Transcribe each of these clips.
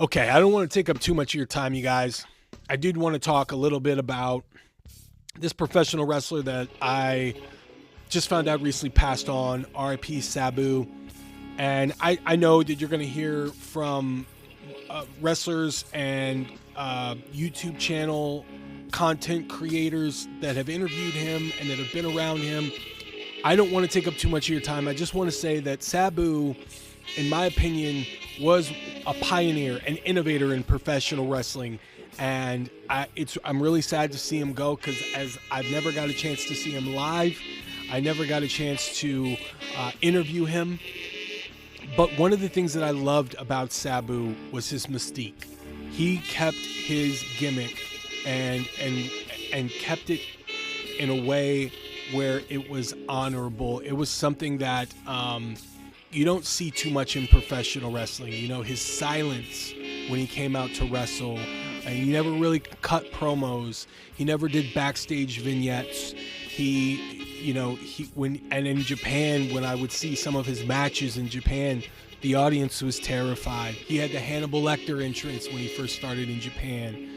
Okay, I don't want to take up too much of your time, you guys. I did want to talk a little bit about this professional wrestler that I just found out recently passed on, R.I.P. Sabu. And I know that you're going to hear from wrestlers and YouTube channel content creators that have interviewed him and that have been around him. I don't want to take up too much of your time. I just want to say that Sabu, in my opinion, was a pioneer, an innovator in professional wrestling. And I'm really sad to see him go because as I've never got a chance to see him live, I never got a chance to interview him. But one of the things that I loved about Sabu was his mystique. He kept his gimmick and kept it in a way where it was honorable. It was something that you don't see too much in professional wrestling. You know, his silence when he came out to wrestle, and he never really cut promos. He never did backstage vignettes. And in Japan, when I would see some of his matches in Japan, the audience was terrified. He had the Hannibal Lecter entrance when he first started in Japan.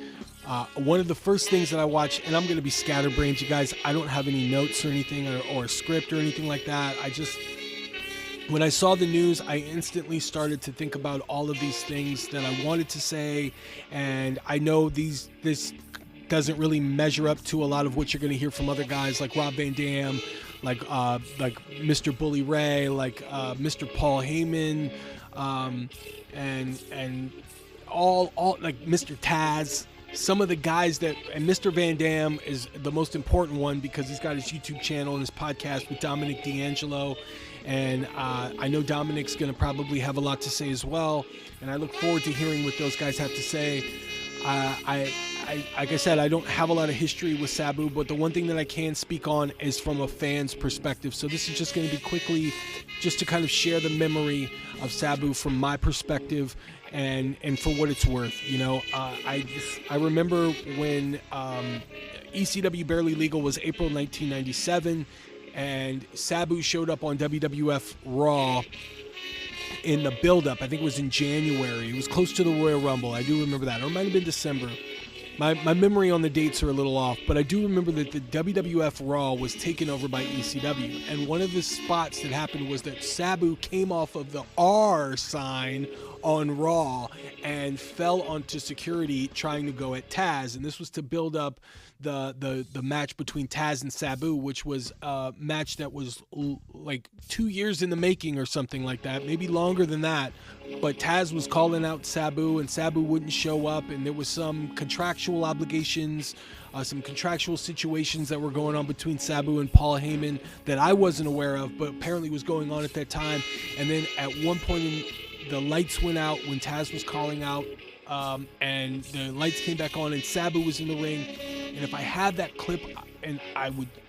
One of the first things that I watched, and I'm going to be scatterbrained, you guys. I don't have any notes or anything or a script or anything like that. When I saw the news, I instantly started to think about all of these things that I wanted to say, and I know this doesn't really measure up to a lot of what you're going to hear from other guys like Rob Van Dam, like Mr. Bully Ray, like Mr. Paul Heyman, and all like Mr. Taz. Some of the guys and Mr. Van Dam is the most important one because he's got his YouTube channel and his podcast with Dominic D'Angelo. And I know Dominic's going to probably have a lot to say as well. And I look forward to hearing what those guys have to say. Like I said, I don't have a lot of history with Sabu, but the one thing that I can speak on is from a fan's perspective. So this is just going to be quickly just to kind of share the memory of Sabu from my perspective and for what it's worth. You know, I remember when ECW Barely Legal was April 1997, and Sabu showed up on WWF Raw in the build-up. I think it was in January. It was close to the Royal Rumble. I do remember that. Or it might have been December. My memory on the dates are a little off, but I do remember that the WWF Raw was taken over by ECW. And one of the spots that happened was that Sabu came off of the R sign on Raw and fell onto security trying to go at Taz. And this was to build up the match between Taz and Sabu, which was a match that was like 2 years in the making or something like that, maybe longer than that. But Taz was calling out Sabu, and Sabu wouldn't show up, and there was some contractual obligations, some contractual situations that were going on between Sabu and Paul Heyman that I wasn't aware of, but apparently was going on at that time. And then at one point, the lights went out when Taz was calling out, and the lights came back on, and Sabu was in the ring. And if I had that clip, and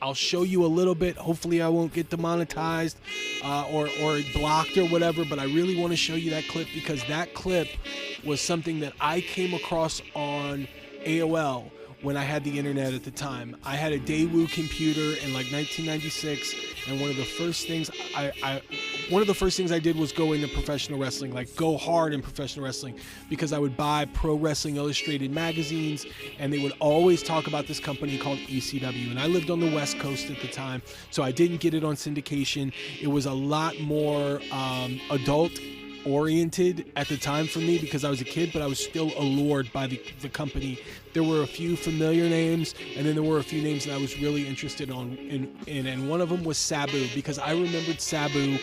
I'll show you a little bit. Hopefully I won't get demonetized or blocked or whatever, but I really want to show you that clip because that clip was something that I came across on AOL when I had the internet at the time. I had a Daewoo computer in like 1996, and one of the first things I did was go into professional wrestling, like go hard in professional wrestling, because I would buy Pro Wrestling Illustrated magazines, and they would always talk about this company called ECW. And I lived on the West Coast at the time, so I didn't get it on syndication. It was a lot more adult oriented at the time for me because I was a kid, but I was still allured by the company. There were a few familiar names, and then there were a few names that I was really interested in, and one of them was Sabu, because I remembered Sabu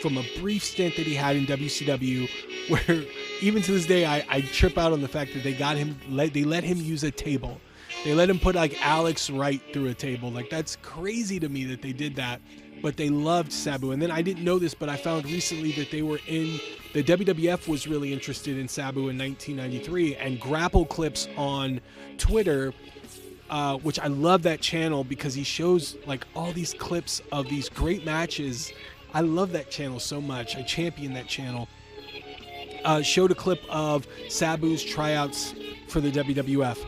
from a brief stint that he had in WCW, where even to this day I trip out on the fact that they let him use a table. They let him put like Alex Wright through a table. Like, that's crazy to me that they did that. But they loved Sabu. And then I didn't know this, but I found recently that the WWF was really interested in Sabu in 1993, and Grapple Clips on Twitter, which I love that channel because he shows like all these clips of these great matches. I love that channel so much. I champion that channel. Showed a clip of Sabu's tryouts for the WWF.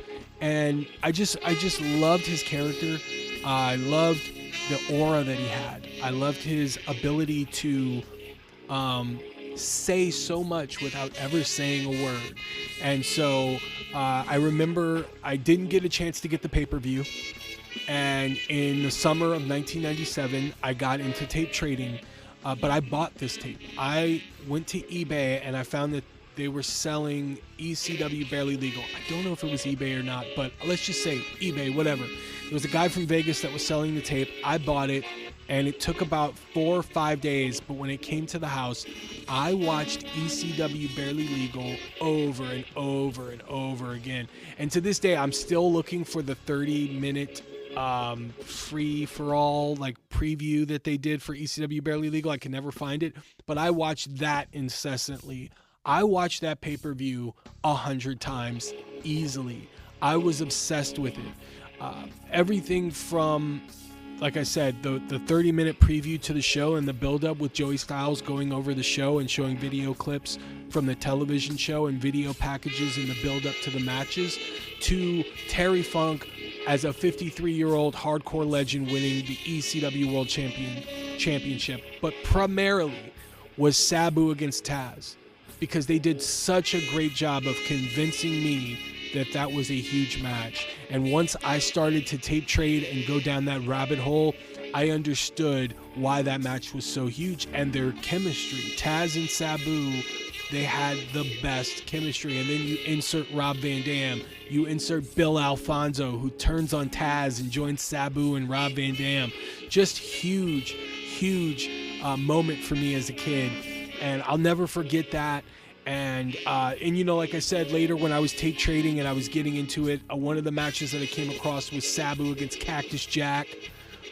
And I just loved his character. I loved the aura that he had. I loved his ability to say so much without ever saying a word. And so I remember I didn't get a chance to get the pay-per-view. And in the summer of 1997, I got into tape trading, but I bought this tape. I went to eBay and I found that they were selling ECW Barely Legal. I don't know if it was eBay or not, but let's just say eBay, whatever. There was a guy from Vegas that was selling the tape. I bought it, and it took about 4 or 5 days, but when it came to the house, I watched ECW Barely Legal over and over and over again. And to this day, I'm still looking for the 30-minute free-for-all like preview that they did for ECW Barely Legal. I can never find it, but I watched that incessantly. I watched that pay-per-view 100 times easily. I was obsessed with it. Everything from, like I said, the 30-minute preview to the show and the build-up with Joey Styles going over the show and showing video clips from the television show and video packages in the build-up to the matches, to Terry Funk as a 53-year-old hardcore legend winning the ECW World Championship, but primarily was Sabu against Taz, because they did such a great job of convincing me that that was a huge match. And once I started to tape trade and go down that rabbit hole, I understood why that match was so huge. And their chemistry, Taz and Sabu, they had the best chemistry. And then you insert Rob Van Dam, you insert Bill Alfonso, who turns on Taz and joins Sabu and Rob Van Dam. Just huge moment for me as a kid, and I'll never forget that. And you know, like I said, later when I was tape trading and I was getting into it, one of the matches that I came across was Sabu against Cactus Jack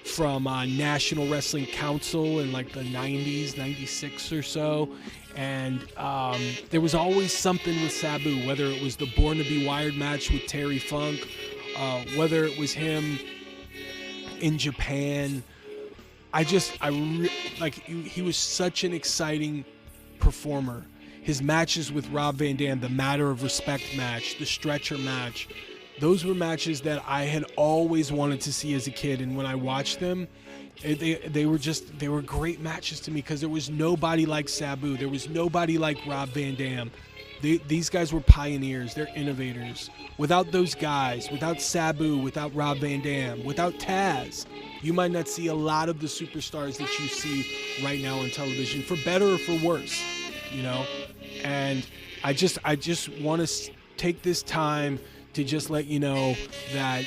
from National Wrestling Council in like the 90s, 96 or so. And there was always something with Sabu, whether it was the Born to Be Wired match with Terry Funk, whether it was him in Japan. He was such an exciting performer. His matches with Rob Van Dam, the Matter of Respect match, the Stretcher match, those were matches that I had always wanted to see as a kid. And when I watched them, they were great matches to me, because there was nobody like Sabu. There was nobody like Rob Van Dam. These guys were pioneers. They're innovators. Without those guys, without Sabu, without Rob Van Dam, without Taz, you might not see a lot of the superstars that you see right now on television, for better or for worse, you know. And I just want to take this time to just let you know that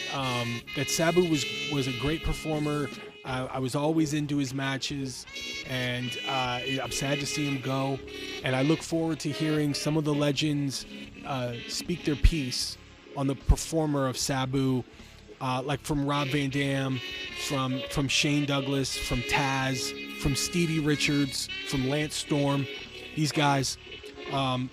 that Sabu was a great performer. I was always into his matches, and I'm sad to see him go. And I look forward to hearing some of the legends speak their piece on the performer of Sabu, like from Rob Van Dam, from Shane Douglas, from Taz, from Stevie Richards, from Lance Storm. These guys,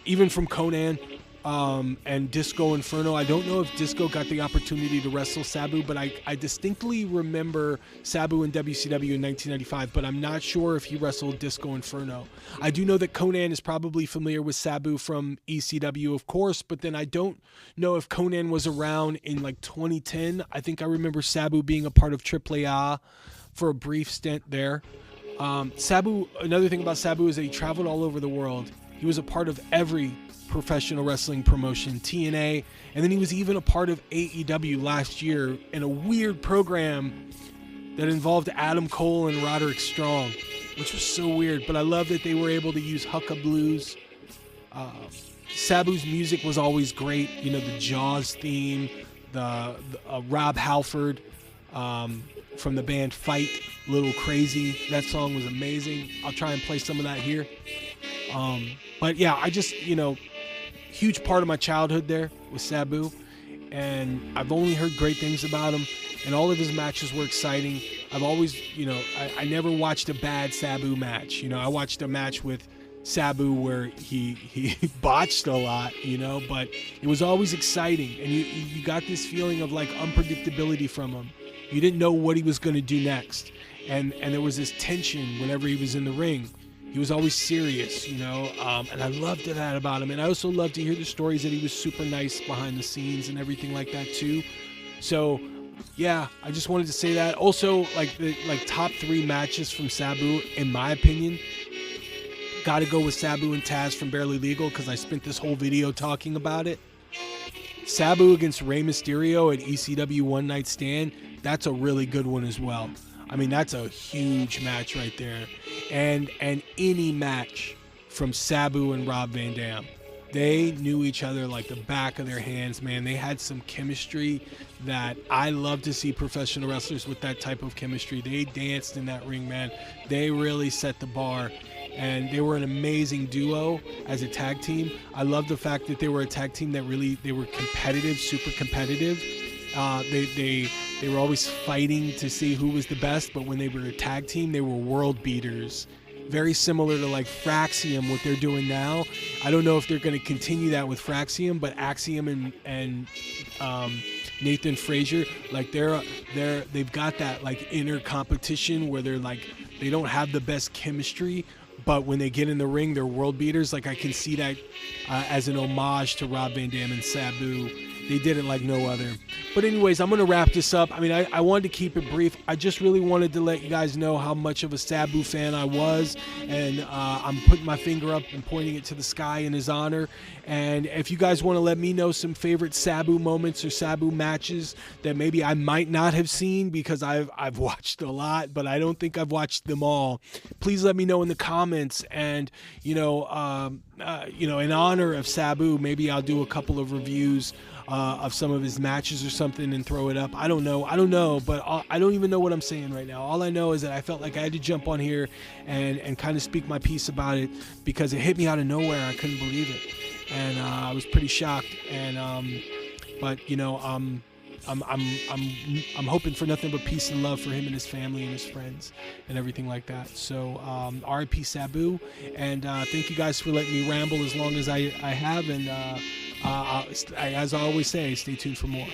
even from Conan and Disco Inferno. I don't know if Disco got the opportunity to wrestle Sabu, but I distinctly remember Sabu in WCW in 1995, but I'm not sure if he wrestled Disco Inferno. I do know that Conan is probably familiar with Sabu from ECW, of course, but then I don't know if Conan was around in like 2010. I think I remember Sabu being a part of AAA for a brief stint there. Sabu, another thing about Sabu is that he traveled all over the world. He was a part of every professional wrestling promotion, TNA, and then he was even a part of AEW last year in a weird program that involved Adam Cole and Roderick Strong, which was so weird, but I love that they were able to use Hukka Blues. Sabu's music was always great, you know, the Jaws theme, the Rob Halford from the band Fight, Little Crazy. That song was amazing. I'll try and play some of that here. But yeah, I just, you know, huge part of my childhood there was Sabu, and I've only heard great things about him, and all of his matches were exciting. I've always, you know, I never watched a bad Sabu match. You know, I watched a match with Sabu where he botched a lot, you know, but it was always exciting, and you got this feeling of like unpredictability from him. You didn't know what he was going to do next, and there was this tension whenever he was in the ring. He was always serious, you know, and I loved that about him. And I also loved to hear the stories that he was super nice behind the scenes and everything like that too. So yeah, I just wanted to say that. Also, like top 3 matches from Sabu, in my opinion, Gotta go with Sabu and Taz from Barely Legal because I spent this whole video talking about it. Sabu against Rey Mysterio at ECW One Night Stand, that's a really good one as well. I mean, that's a huge match right there. And any match from Sabu and Rob Van Dam. They knew each other like the back of their hands, man. They had some chemistry that I love to see professional wrestlers with that type of chemistry. They danced in that ring, man. They really set the bar. And they were an amazing duo as a tag team. I love the fact that they were a tag team that they were competitive, super competitive. They were always fighting to see who was the best, but when they were a tag team, they were world beaters. Very similar to like Fraxium, what they're doing now. I don't know if they're going to continue that with Fraxium, but Axiom and Nathan Frazier, like they've got that like inner competition where they're like, they don't have the best chemistry, but when they get in the ring, they're world beaters. Like I can see that as an homage to Rob Van Dam and Sabu. They did it like no other. But anyways, I'm going to wrap this up. I mean, I wanted to keep it brief. I just really wanted to let you guys know how much of a Sabu fan I was. And I'm putting my finger up and pointing it to the sky in his honor. And if you guys want to let me know some favorite Sabu moments or Sabu matches that maybe I might not have seen because I've watched a lot, but I don't think I've watched them all, please let me know in the comments. And, in honor of Sabu, maybe I'll do a couple of reviews of some of his matches or something and throw it up. I don't know, but I don't even know what I'm saying right now. All I know is that I felt like I had to jump on here and kind of speak my piece about it because it hit me out of nowhere. I couldn't believe it, and I was pretty shocked. And I'm hoping for nothing but peace and love for him and his family and his friends and everything like that. So R.I.P. Sabu, and thank you guys for letting me ramble as long as I have, and as I always say, stay tuned for more.